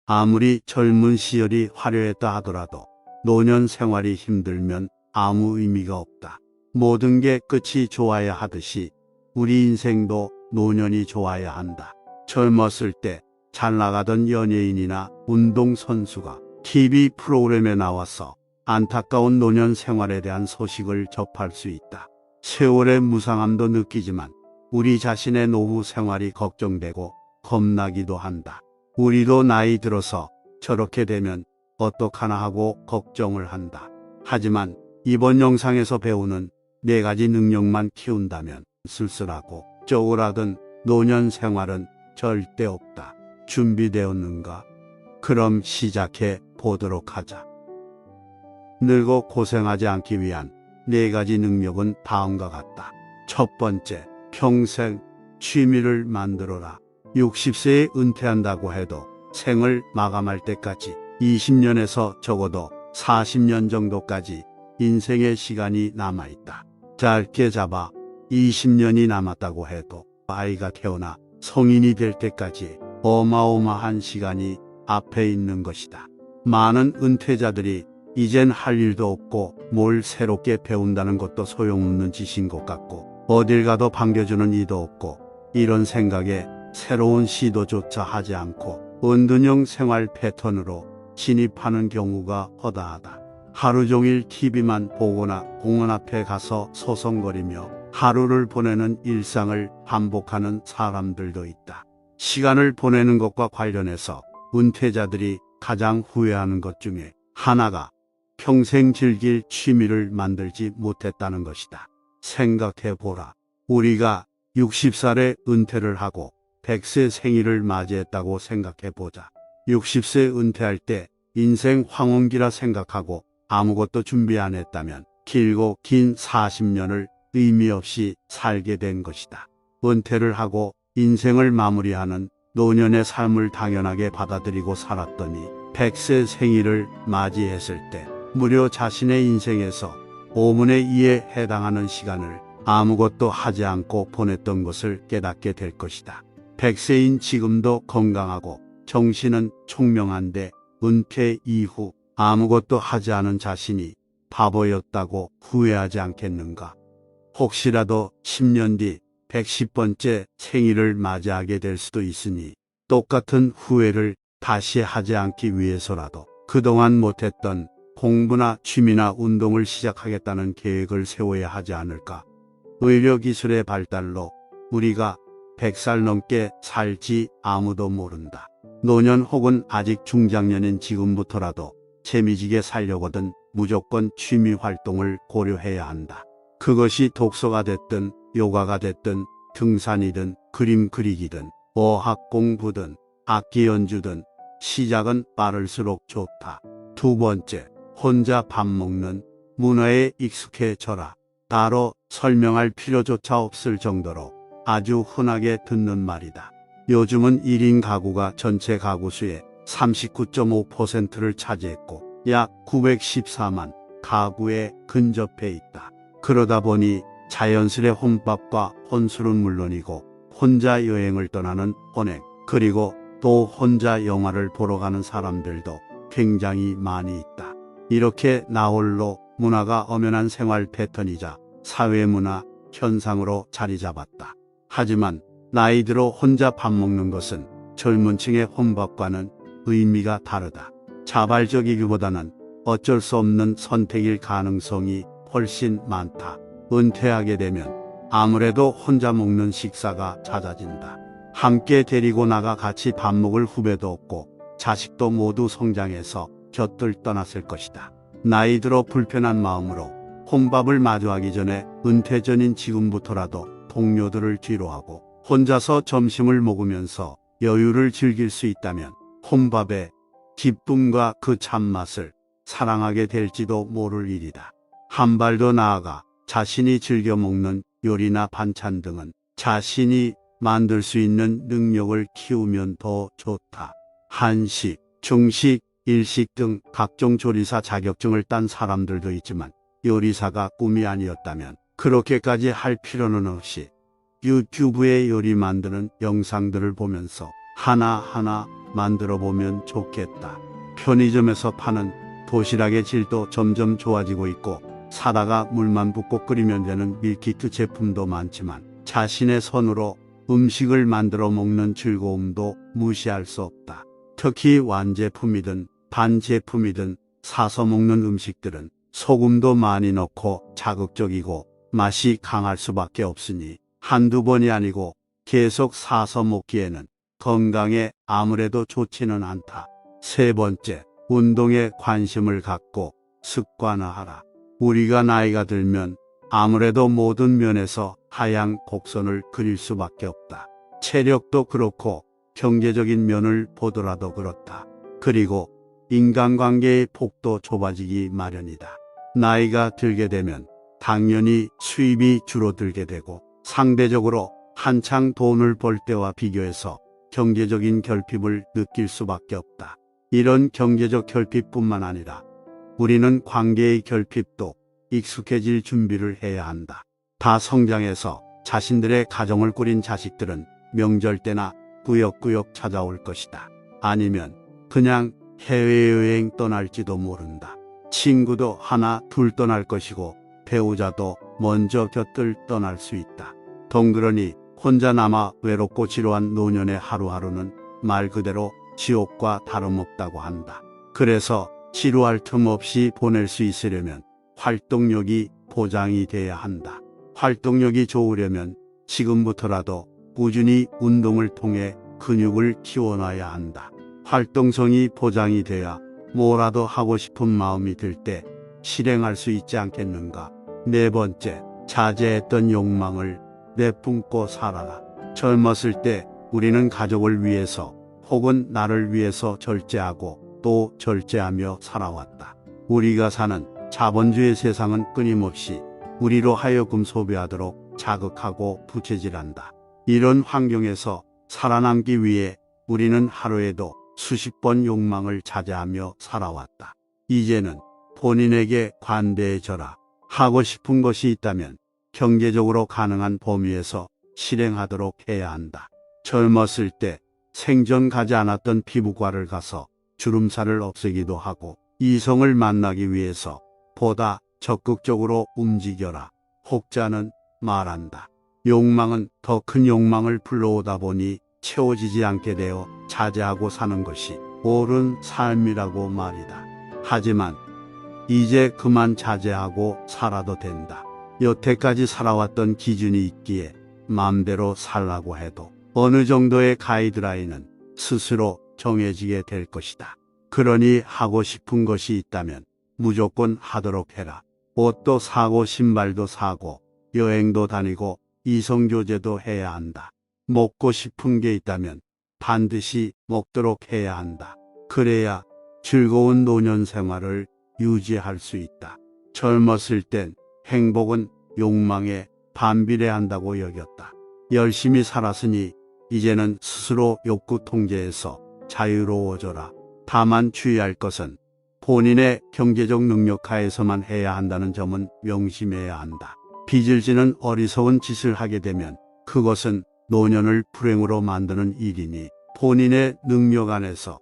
아무리 젊은 시절이 화려했다 하더라도 노년 생활이 힘들면 아무 의미가 없다. 모든 게 끝이 좋아야 하듯이 우리 인생도 노년이 좋아야 한다. 젊었을 때 잘 나가던 연예인이나 운동선수가 TV 프로그램에 나와서 안타까운 노년 생활에 대한 소식을 접할 수 있다. 세월의 무상함도 느끼지만 우리 자신의 노후 생활이 걱정되고 겁나기도 한다. 우리도 나이 들어서 저렇게 되면 어떡하나 하고 걱정을 한다. 하지만 이번 영상에서 배우는 4가지 능력만 키운다면 쓸쓸하고 쪼그라든 노년 생활은 절대 없다. 준비되었는가? 그럼 시작해 보도록 하자. 늙어 고생하지 않기 위한 4가지 능력은 다음과 같다. 첫 번째, 평생 취미를 만들어라. 60세에 은퇴한다고 해도 생을 마감할 때까지 20년에서 적어도 40년 정도까지 인생의 시간이 남아있다. 짧게 잡아 20년이 남았다고 해도 아이가 태어나 성인이 될 때까지 어마어마한 시간이 앞에 있는 것이다. 많은 은퇴자들이 이젠 할 일도 없고 뭘 새롭게 배운다는 것도 소용없는 짓인 것 같고 어딜 가도 반겨주는 이도 없고 이런 생각에 새로운 시도조차 하지 않고 은둔형 생활 패턴으로 진입하는 경우가 허다하다. 하루 종일 TV만 보거나 공원 앞에 가서 소송거리며 하루를 보내는 일상을 반복하는 사람들도 있다. 시간을 보내는 것과 관련해서 은퇴자들이 가장 후회하는 것 중에 하나가 평생 즐길 취미를 만들지 못했다는 것이다. 생각해보라. 우리가 60살에 은퇴를 하고 100세 생일을 맞이했다고 생각해보자. 60세 은퇴할 때 인생 황혼기라 생각하고 아무것도 준비 안 했다면 길고 긴 40년을 의미 없이 살게 된 것이다. 은퇴를 하고 인생을 마무리하는 노년의 삶을 당연하게 받아들이고 살았더니 100세 생일을 맞이했을 때 무려 자신의 인생에서 5분의 2에 해당하는 시간을 아무것도 하지 않고 보냈던 것을 깨닫게 될 것이다. 100세인 지금도 건강하고 정신은 총명한데 은퇴 이후 아무것도 하지 않은 자신이 바보였다고 후회하지 않겠는가? 혹시라도 10년 뒤 110번째 생일을 맞이하게 될 수도 있으니 똑같은 후회를 다시 하지 않기 위해서라도 그동안 못했던 공부나 취미나 운동을 시작하겠다는 계획을 세워야 하지 않을까? 의료기술의 발달로 우리가 100살 넘게 살지 아무도 모른다. 노년 혹은 아직 중장년인 지금부터라도 재미지게 살려거든 무조건 취미 활동을 고려해야 한다. 그것이 독서가 됐든 요가가 됐든 등산이든 그림 그리기든 어학 공부든 악기 연주든 시작은 빠를수록 좋다. 두 번째, 혼자 밥 먹는 문화에 익숙해져라. 따로 설명할 필요조차 없을 정도로 아주 흔하게 듣는 말이다. 요즘은 1인 가구가 전체 가구 수의 39.5%를 차지했고 약 914만 가구에 근접해 있다. 그러다 보니 자연스레 혼밥과 혼술은 물론이고 혼자 여행을 떠나는 혼행, 그리고 또 혼자 영화를 보러 가는 사람들도 굉장히 많이 있다. 이렇게 나홀로 문화가 엄연한 생활 패턴이자 사회문화 현상으로 자리 잡았다. 하지만 나이 들어 혼자 밥 먹는 것은 젊은 층의 혼밥과는 의미가 다르다. 자발적이기보다는 어쩔 수 없는 선택일 가능성이 훨씬 많다. 은퇴하게 되면 아무래도 혼자 먹는 식사가 잦아진다. 함께 데리고 나가 같이 밥 먹을 후배도 없고 자식도 모두 성장해서 곁을 떠났을 것이다. 나이 들어 불편한 마음으로 혼밥을 마주하기 전에 은퇴 전인 지금부터라도 동료들을 뒤로하고 혼자서 점심을 먹으면서 여유를 즐길 수 있다면 혼밥의 기쁨과 그 참맛을 사랑하게 될지도 모를 일이다. 한 발 더 나아가 자신이 즐겨 먹는 요리나 반찬 등은 자신이 만들 수 있는 능력을 키우면 더 좋다. 한식, 중식, 일식 등 각종 조리사 자격증을 딴 사람들도 있지만 요리사가 꿈이 아니었다면 그렇게까지 할 필요는 없이 유튜브에 요리 만드는 영상들을 보면서 하나하나 만들어 보면 좋겠다. 편의점에서 파는 도시락의 질도 점점 좋아지고 있고 사다가 물만 붓고 끓이면 되는 밀키트 제품도 많지만 자신의 손으로 음식을 만들어 먹는 즐거움도 무시할 수 없다. 특히 완제품이든 반제품이든 사서 먹는 음식들은 소금도 많이 넣고 자극적이고 맛이 강할 수밖에 없으니 한두 번이 아니고 계속 사서 먹기에는 건강에 아무래도 좋지는 않다. 세 번째, 운동에 관심을 갖고 습관화하라. 우리가 나이가 들면 아무래도 모든 면에서 하향 곡선을 그릴 수밖에 없다. 체력도 그렇고 경제적인 면을 보더라도 그렇다. 그리고 인간관계의 폭도 좁아지기 마련이다. 나이가 들게 되면 당연히 수입이 줄어들게 되고 상대적으로 한창 돈을 벌 때와 비교해서 경제적인 결핍을 느낄 수밖에 없다. 이런 경제적 결핍뿐만 아니라 우리는 관계의 결핍도 익숙해질 준비를 해야 한다. 다 성장해서 자신들의 가정을 꾸린 자식들은 명절 때나 꾸역꾸역 찾아올 것이다. 아니면 그냥 해외여행 떠날지도 모른다. 친구도 하나 둘 떠날 것이고 배우자도 먼저 곁을 떠날 수 있다. 덩그러니 혼자 남아 외롭고 지루한 노년의 하루하루는 말 그대로 지옥과 다름없다고 한다. 그래서 지루할 틈 없이 보낼 수 있으려면 활동력이 보장이 돼야 한다. 활동력이 좋으려면 지금부터라도 꾸준히 운동을 통해 근육을 키워놔야 한다. 활동성이 보장이 돼야 뭐라도 하고 싶은 마음이 들 때 실행할 수 있지 않겠는가. 네 번째, 자제했던 욕망을 내뿜고 살아라. 젊었을 때 우리는 가족을 위해서 혹은 나를 위해서 절제하고 또 절제하며 살아왔다. 우리가 사는 자본주의 세상은 끊임없이 우리로 하여금 소비하도록 자극하고 부채질한다. 이런 환경에서 살아남기 위해 우리는 하루에도 수십 번 욕망을 자제하며 살아왔다. 이제는 본인에게 관대해져라. 하고 싶은 것이 있다면 경제적으로 가능한 범위에서 실행하도록 해야 한다. 젊었을 때 생전 가지 않았던 피부과를 가서 주름살을 없애기도 하고 이성을 만나기 위해서 보다 적극적으로 움직여라. 혹자는 말한다. 욕망은 더 큰 욕망을 불러오다 보니 채워지지 않게 되어 자제하고 사는 것이 옳은 삶이라고 말이다. 하지만 이제 그만 자제하고 살아도 된다. 여태까지 살아왔던 기준이 있기에 마음대로 살라고 해도 어느 정도의 가이드라인은 스스로 정해지게 될 것이다. 그러니 하고 싶은 것이 있다면 무조건 하도록 해라. 옷도 사고 신발도 사고 여행도 다니고 이성교제도 해야 한다. 먹고 싶은 게 있다면 반드시 먹도록 해야 한다. 그래야 즐거운 노년 생활을 유지할 수 있다. 젊었을 땐 행복은 욕망에 반비례한다고 여겼다. 열심히 살았으니 이제는 스스로 욕구 통제에서 자유로워져라. 다만 주의할 것은 본인의 경제적 능력 하에서만 해야 한다는 점은 명심해야 한다. 빚을 지는 어리석은 짓을 하게 되면 그것은 노년을 불행으로 만드는 일이니 본인의 능력 안에서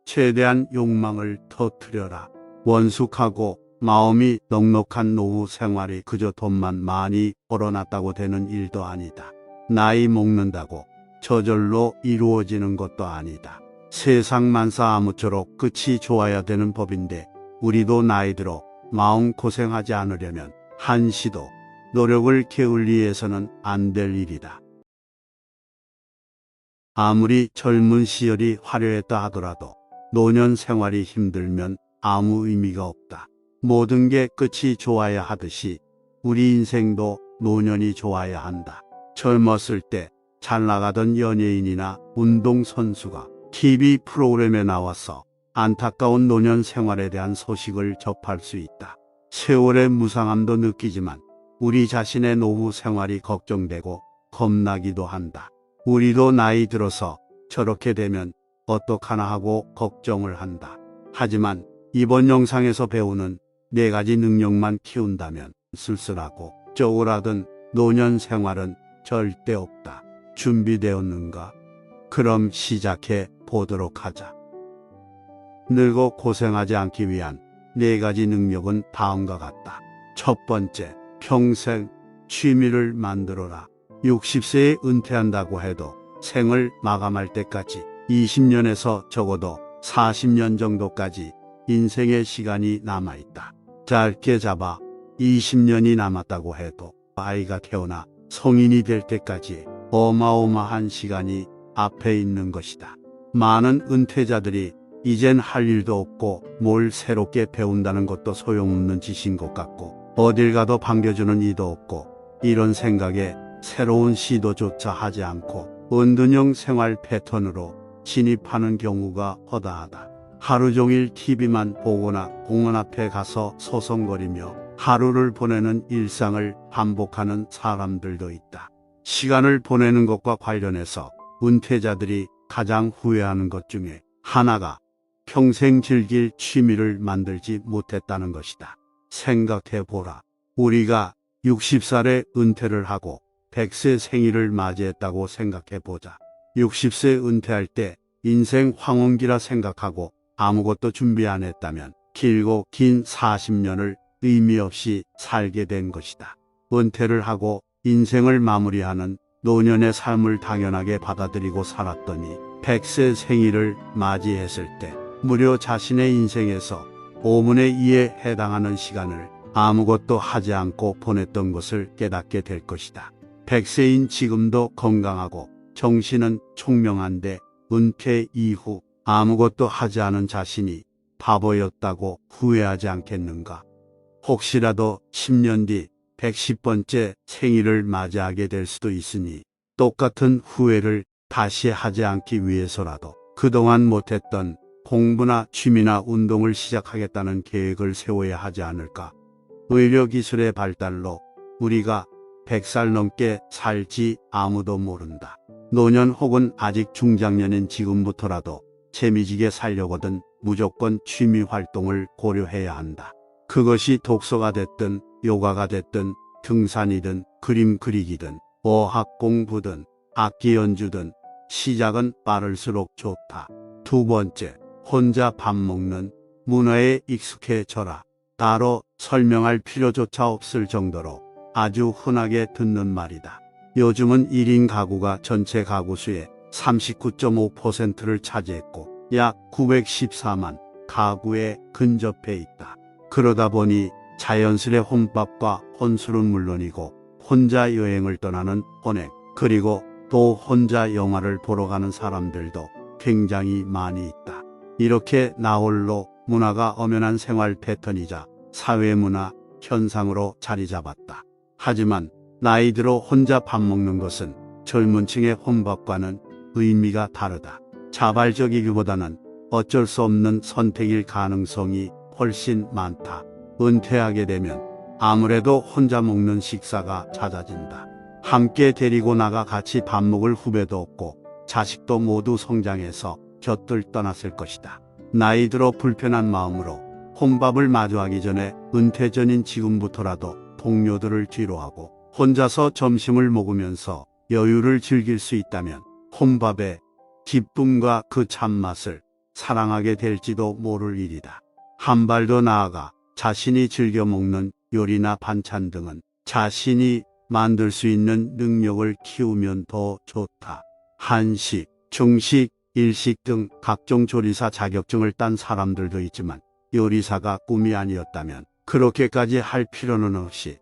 최대한 욕망을 터뜨려라. 원숙하고 마음이 넉넉한 노후 생활이 그저 돈만 많이 벌어놨다고 되는 일도 아니다. 나이 먹는다고 저절로 이루어지는 것도 아니다. 세상 만사 아무쪼록 끝이 좋아야 되는 법인데 우리도 나이 들어 마음 고생하지 않으려면 한시도 노력을 게을리해서는 안 될 일이다. 아무리 젊은 시절이 화려했다 하더라도 노년 생활이 힘들면 아무 의미가 없다. 모든 게 끝이 좋아야 하듯이 우리 인생도 노년이 좋아야 한다. 젊었을 때 잘 나가던 연예인이나 운동선수가 TV 프로그램에 나와서 안타까운 노년 생활에 대한 소식을 접할 수 있다. 세월의 무상함도 느끼지만 우리 자신의 노후 생활이 걱정되고 겁나기도 한다. 우리도 나이 들어서 저렇게 되면 어떡하나 하고 걱정을 한다. 하지만 이번 영상에서 배우는 4가지 능력만 키운다면 쓸쓸하고 쪼그라든 노년 생활은 절대 없다. 준비되었는가? 그럼 시작해 보도록 하자. 늙어 고생하지 않기 위한 4가지 능력은 다음과 같다. 첫 번째, 평생 취미를 만들어라. 60세에 은퇴한다고 해도 생을 마감할 때까지 20년에서 적어도 40년 정도까지 인생의 시간이 남아있다. 짧게 잡아 20년이 남았다고 해도 아이가 태어나 성인이 될 때까지 어마어마한 시간이 앞에 있는 것이다. 많은 은퇴자들이 이젠 할 일도 없고 뭘 새롭게 배운다는 것도 소용없는 짓인 것 같고 어딜 가도 반겨주는 이도 없고 이런 생각에 새로운 시도조차 하지 않고 은둔형 생활 패턴으로 진입하는 경우가 허다하다. 하루 종일 TV만 보거나 공원 앞에 가서 소송거리며 하루를 보내는 일상을 반복하는 사람들도 있다. 시간을 보내는 것과 관련해서 은퇴자들이 가장 후회하는 것 중에 하나가 평생 즐길 취미를 만들지 못했다는 것이다. 생각해보라. 우리가 60살에 은퇴를 하고 100세 생일을 맞이했다고 생각해보자. 60세 은퇴할 때 인생 황혼기라 생각하고 아무것도 준비 안 했다면 길고 긴 40년을 의미 없이 살게 된 것이다. 은퇴를 하고 인생을 마무리하는 노년의 삶을 당연하게 받아들이고 살았더니 100세 생일을 맞이했을 때 무려 자신의 인생에서 5분의 2에 해당하는 시간을 아무것도 하지 않고 보냈던 것을 깨닫게 될 것이다. 100세인 지금도 건강하고 정신은 총명한데 은퇴 이후 아무것도 하지 않은 자신이 바보였다고 후회하지 않겠는가? 혹시라도 10년 뒤 110번째 생일을 맞이하게 될 수도 있으니 똑같은 후회를 다시 하지 않기 위해서라도 그동안 못했던 공부나 취미나 운동을 시작하겠다는 계획을 세워야 하지 않을까? 의료기술의 발달로 우리가 100살 넘게 살지 아무도 모른다. 노년 혹은 아직 중장년인 지금부터라도 재미지게 살려거든 무조건 취미 활동을 고려해야 한다. 그것이 독서가 됐든 요가가 됐든 등산이든 그림 그리기든 어학 공부든 악기 연주든 시작은 빠를수록 좋다. 두 번째, 혼자 밥 먹는 문화에 익숙해져라. 따로 설명할 필요조차 없을 정도로 아주 흔하게 듣는 말이다. 요즘은 1인 가구가 전체 가구 수의 39.5%를 차지했고 약 914만 가구에 근접해 있다. 그러다 보니 자연스레 혼밥과 혼술은 물론이고 혼자 여행을 떠나는 혼액 그리고 또 혼자 영화를 보러 가는 사람들도 굉장히 많이 있다. 이렇게 나홀로 문화가 엄연한 생활 패턴이자 사회문화 현상으로 자리 잡았다. 하지만 나이 들어 혼자 밥 먹는 것은 젊은 층의 혼밥과는 의미가 다르다. 자발적이기보다는 어쩔 수 없는 선택일 가능성이 훨씬 많다. 은퇴하게 되면 아무래도 혼자 먹는 식사가 잦아진다. 함께 데리고 나가 같이 밥 먹을 후배도 없고 자식도 모두 성장해서 곁을 떠났을 것이다. 나이 들어 불편한 마음으로 혼밥을 마주하기 전에 은퇴 전인 지금부터라도 동료들을 뒤로하고 혼자서 점심을 먹으면서 여유를 즐길 수 있다면 혼밥의 기쁨과 그 참맛을 사랑하게 될지도 모를 일이다. 한 발 더 나아가 자신이 즐겨 먹는 요리나 반찬 등은 자신이 만들 수 있는 능력을 키우면 더 좋다. 한식, 중식, 일식 등 각종 조리사 자격증을 딴 사람들도 있지만 요리사가 꿈이 아니었다면 그렇게까지 할 필요는 없이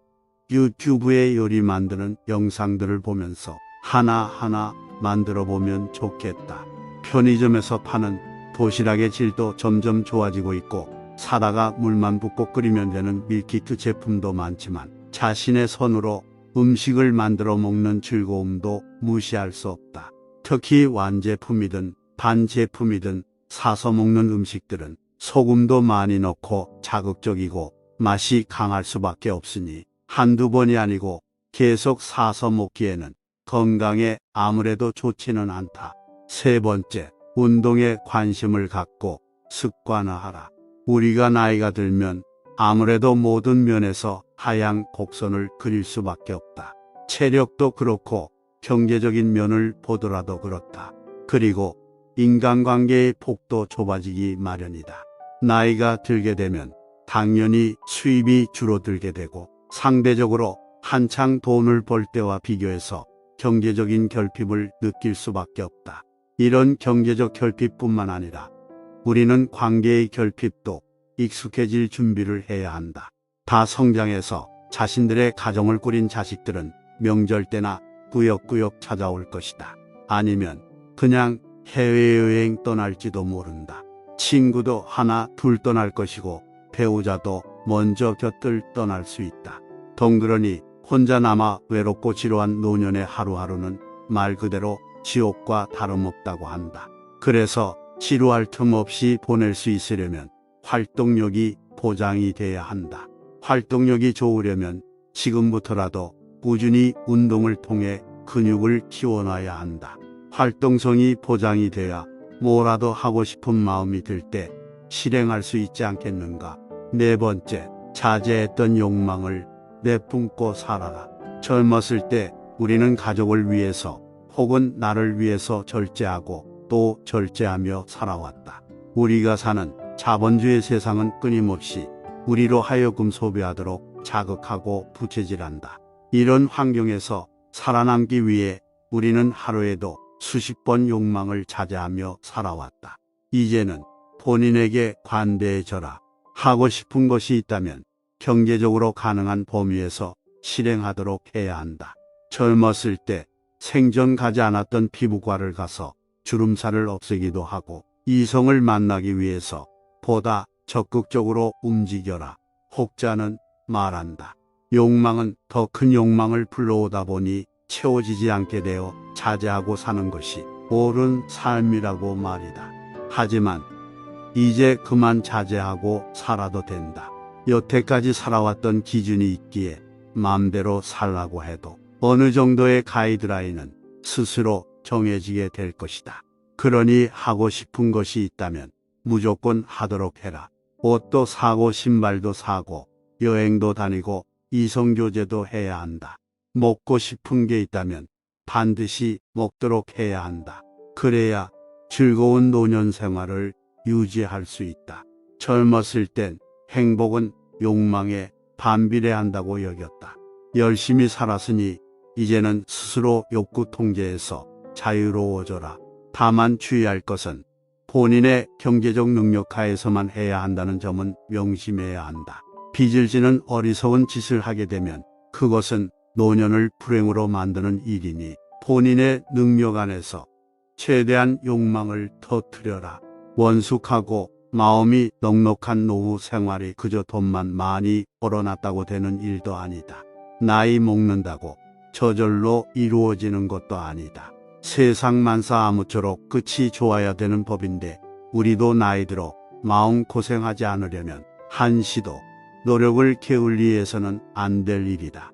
유튜브에 요리 만드는 영상들을 보면서 하나하나 만들어 보면 좋겠다. 편의점에서 파는 도시락의 질도 점점 좋아지고 있고 사다가 물만 붓고 끓이면 되는 밀키트 제품도 많지만 자신의 손으로 음식을 만들어 먹는 즐거움도 무시할 수 없다. 특히 완제품이든 반제품이든 사서 먹는 음식들은 소금도 많이 넣고 자극적이고 맛이 강할 수밖에 없으니 한두 번이 아니고 계속 사서 먹기에는 건강에 아무래도 좋지는 않다. 세 번째, 운동에 관심을 갖고 습관화하라. 우리가 나이가 들면 아무래도 모든 면에서 하향 곡선을 그릴 수밖에 없다. 체력도 그렇고 경제적인 면을 보더라도 그렇다. 그리고 인간관계의 폭도 좁아지기 마련이다. 나이가 들게 되면 당연히 수입이 줄어들게 되고 상대적으로 한창 돈을 벌 때와 비교해서 경제적인 결핍을 느낄 수밖에 없다. 이런 경제적 결핍뿐만 아니라 우리는 관계의 결핍도 익숙해질 준비를 해야 한다. 다 성장해서 자신들의 가정을 꾸린 자식들은 명절 때나 꾸역꾸역 찾아올 것이다. 아니면 그냥 해외여행 떠날지도 모른다. 친구도 하나 둘 떠날 것이고 배우자도 먼저 곁을 떠날 수 있다. 덩그러니 혼자 남아 외롭고 지루한 노년의 하루하루는 말 그대로 지옥과 다름없다고 한다. 그래서 지루할 틈 없이 보낼 수 있으려면 활동력이 보장이 돼야 한다. 활동력이 좋으려면 지금부터라도 꾸준히 운동을 통해 근육을 키워놔야 한다. 활동성이 보장이 돼야 뭐라도 하고 싶은 마음이 들 때 실행할 수 있지 않겠는가. 네 번째, 자제했던 욕망을 내뿜고 살아라. 젊었을 때 우리는 가족을 위해서 혹은 나를 위해서 절제하고 또 절제하며 살아왔다. 우리가 사는 자본주의 세상은 끊임없이 우리로 하여금 소비하도록 자극하고 부채질한다. 이런 환경에서 살아남기 위해 우리는 하루에도 수십 번 욕망을 자제하며 살아왔다. 이제는 본인에게 관대해져라. 하고 싶은 것이 있다면 경제적으로 가능한 범위에서 실행하도록 해야 한다. 젊었을 때 생전 가지 않았던 피부과를 가서 주름살을 없애기도 하고 이성을 만나기 위해서 보다 적극적으로 움직여라. 혹자는 말한다. 욕망은 더 큰 욕망을 불러오다 보니 채워지지 않게 되어 자제하고 사는 것이 옳은 삶이라고 말이다. 하지만 이제 그만 자제하고 살아도 된다. 여태까지 살아왔던 기준이 있기에 마음대로 살라고 해도 어느 정도의 가이드라인은 스스로 정해지게 될 것이다. 그러니 하고 싶은 것이 있다면 무조건 하도록 해라. 옷도 사고 신발도 사고 여행도 다니고 이성교제도 해야 한다. 먹고 싶은 게 있다면 반드시 먹도록 해야 한다. 그래야 즐거운 노년 생활을 유지할 수 있다. 젊었을 땐 행복은 욕망에 반비례한다고 여겼다. 열심히 살았으니 이제는 스스로 욕구 통제에서 자유로워져라. 다만 주의할 것은 본인의 경제적 능력 하에서만 해야 한다는 점은 명심해야 한다. 빚을 지는 어리석은 짓을 하게 되면 그것은 노년을 불행으로 만드는 일이니 본인의 능력 안에서 최대한 욕망을 터뜨려라. 원숙하고 마음이 넉넉한 노후 생활이 그저 돈만 많이 벌어놨다고 되는 일도 아니다. 나이 먹는다고 저절로 이루어지는 것도 아니다. 세상 만사 아무쪼록 끝이 좋아야 되는 법인데 우리도 나이 들어 마음 고생하지 않으려면 한시도 노력을 게을리해서는 안 될 일이다.